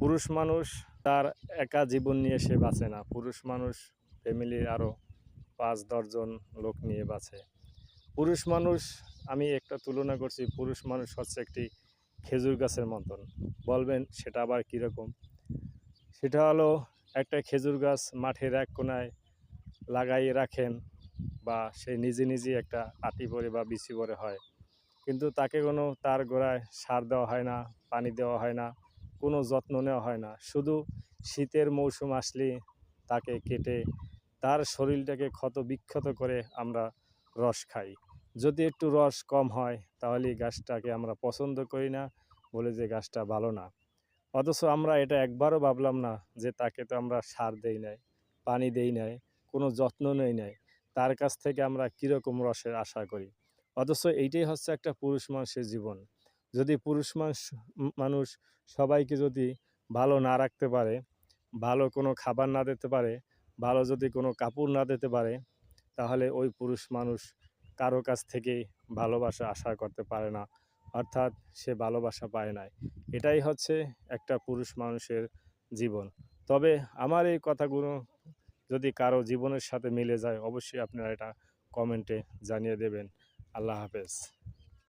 পুরুষ মানুষ তার একা জীবন নিয়ে সে বাঁচে না। পুরুষ মানুষ ফ্যামিলির আরও ৫-১০ জন লোক নিয়ে বাঁচে। পুরুষ মানুষ, আমি একটা তুলনা করছি, পুরুষ মানুষ হচ্ছে একটি খেজুর গাছের মতন। বলবেন সেটা আবার কীরকম? সেটা হলো, একটা খেজুর গাছ মাঠের এক কোণায় লাগাইয়ে রাখেন বা সে নিজে নিজেই একটা আঁটি পড়ে বা বিচি পড়ে হয়, কিন্তু তাকে কোনো তার গোড়ায় সার দেওয়া হয় না, পানি দেওয়া হয় না, কোনো যত্ন নেওয়া হয় না। শুধু শীতের মৌসুম আসলেই তাকে কেটে তার শরীরটাকে ক্ষত বিক্ষত করে আমরা রস খাই। যদি একটু রস কম হয় তাহলেই গাছটাকে আমরা পছন্দ করি না, বলে যে গাছটা ভালো না। অথচ আমরা এটা একবারও ভাবলাম না যে তাকে তো আমরা সার দেই নাই, পানি দেই নাই, কোনো যত্ন নেই নাই, তার কাছ থেকে আমরা কীরকম রসের আশা করি। অথচ এইটাই হচ্ছে একটা পুরুষ মানুষের জীবন। যদি পুরুষ মানুষ সবাইকে যদি ভালো না রাখতে পারে, ভালো কোনো খাবার না দিতে পারে, ভালো যদি কোনো কাপড় না দিতে পারে, তাহলে ওই পুরুষ মানুষ কারো কাছ থেকেই ভালোবাসা আশা করতে পারে না। অর্থাৎ সে ভালোবাসা পায় নাই। এটাই হচ্ছে একটা পুরুষ মানুষের জীবন। তবে আমার এই কথাগুলো যদি কারো জীবনের সাথে মিলে যায়, অবশ্যই আপনারা এটা কমেন্টে জানিয়ে দেবেন। আল্লাহ হাফেজ।